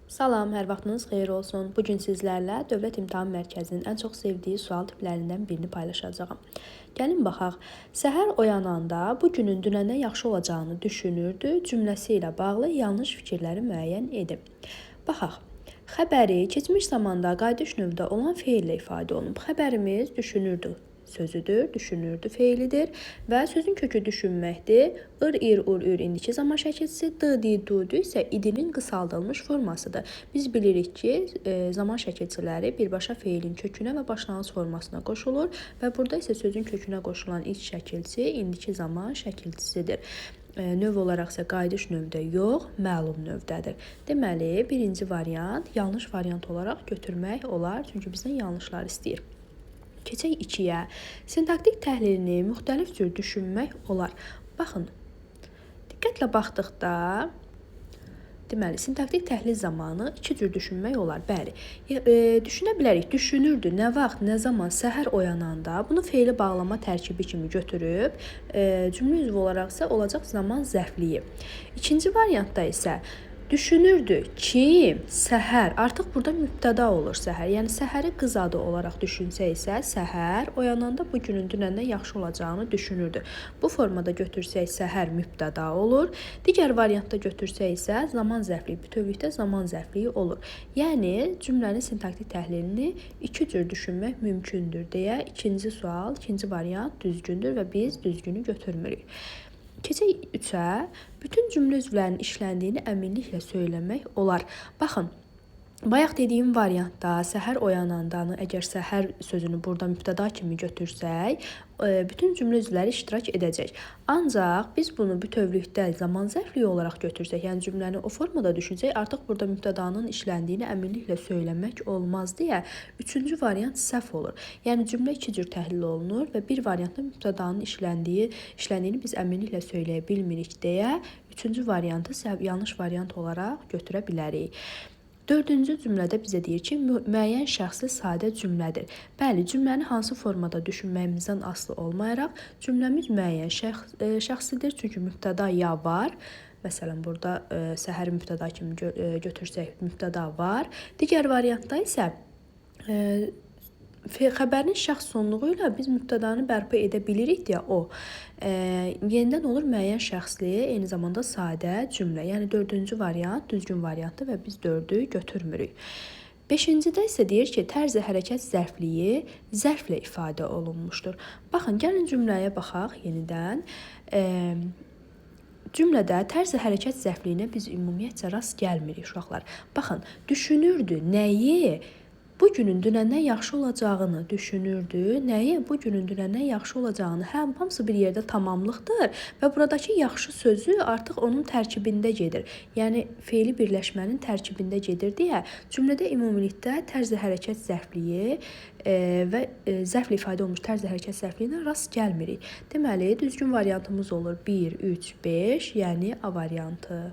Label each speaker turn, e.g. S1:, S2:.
S1: Salam, hər vaxtınız xeyir olsun. Bu gün sizlərlə Dövlət İmtahan Mərkəzinin ən çox sevdiyi sual tiplərindən birini paylaşacağam. Gəlin baxaq. Səhər oyananda bu günün dünəndən yaxşı olacağını düşünürdü cümləsi ilə bağlı yanlış fikirləri müəyyən edin. Baxaq. Xəbəri keçmiş zamanda qayıdış növdə olan feillə ifadə olunub. Xəbərimiz düşünürdü sözüdür, düşünürdü feilidir və sözün kökü düşünməkdir. Ir, ur, ür indiki zaman şəkilçisi, di, dudu isə idinin qısaldılmış formasıdır. Biz bilirik ki, zaman şəkilçiləri birbaşa feilin kökünə və başlanğıc formasına qoşulur və burada isə sözün kökünə qoşulan ilk şəkilçi indiki zaman şəkilçisidir. Növ olaraq isə qayıdış növdə yox, məlum növdədir. Deməli, birinci variant yanlış variant olaraq götürmək olar, çünki bizdən yanlışlar istəyir. Keçək 2-yə. Sintaktik təhlilini müxtəlif cür düşünmək olar. Baxın, diqqətlə baxdıqda, deməli, sintaktik təhlil zamanı iki cür düşünmək olar. Bəli, düşünə bilərik, düşünürdü, nə vaxt, nə zaman, səhər oyananda bunu feili bağlama tərkibi kimi götürüb, cümlə üzvü olaraq isə olacaq zaman zərfliyi. İkinci variantda isə düşünürdü ki, səhər, artıq burada mübtəda olur səhər. Yəni, səhəri qız adı olaraq düşünsə isə, səhər oyananda bu günün dünəndən yaxşı olacağını düşünürdü. Bu formada götürsək, səhər mübtəda olur. Digər variantda götürsək isə, zaman zərfliyi, bütövlükdə zaman zərfliyi olur. Yəni, cümlənin sintaktik təhlilini iki cür düşünmək mümkündür deyə ikinci sual, ikinci variant düzgündür və biz düzgünü götürmürük. Keçək 3-ə. Bütün cümlə üzvlərinin işləndiyini əminliklə söyləmək olar. Baxın, bayaq dediyim variantda səhər oyanandanı əgər səhər sözünü burada mübtəda kimi götürsək, bütün cümlə üzvləri iştirak edəcək. Ancaq biz bunu bütövlükdə zaman zərfliyi olaraq götürsək, yəni cümləni o formada düşünsək, artıq burada mübtədanın işləndiyini əminliklə söyləmək olmaz deyə üçüncü variant səhv olur. Yəni cümlə iki cür təhlil olunur və bir variantda mübtədanın işləndiyini biz əminliklə söyləyə bilmirik deyə üçüncü variantı yanlış variant olaraq götürə bilərik. Dördüncü cümlədə bizə deyir ki, müəyyən şəxsli sadə cümlədir. Bəli, cümləni hansı formada düşünməyimizdən asılı olmayaraq, cümləmiz müəyyən şəxsidir, çünki mübtəda ya var. Məsələn, burada səhəri mübtəda kimi götürsək, mübtəda var. Digər variantda isə xəbərin şəxs sonluğu ilə biz mübtədanı bərpa edə bilirik deyə o yenidən olur müəyyən şəxsli, eyni zamanda sadə cümlə. Yəni dördüncü variant düzgün variantdır və biz 4-ü götürmürük. 5-cidə isə deyir ki, tərzi hərəkət zərfliyi zərflə ifadə olunmuşdur. Baxın, gəlin cümləyə baxaq yenidən. Cümlədə tərzi hərəkət zərfliyinə biz ümumiyyətcə rast gəlmirik uşaqlar. Baxın, düşünürdü nəyi? Bu günün dünəndən yaxşı olacağını düşünürdü. Nəyi? Bu günün dünəndən yaxşı olacağını. Hamısı bir yerdə tamamlıqdır və buradakı yaxşı sözü artıq onun tərkibində gedir. Yəni, feili birləşmənin tərkibində gedir deyə cümlədə ümumilikdə tərzi hərəkət zərfliyi və zərflə ifadə olmuş tərzi hərəkət zərfliyinə rast gəlmirik. Deməli, düzgün variantımız olur 1, 3, 5, yəni A variantı.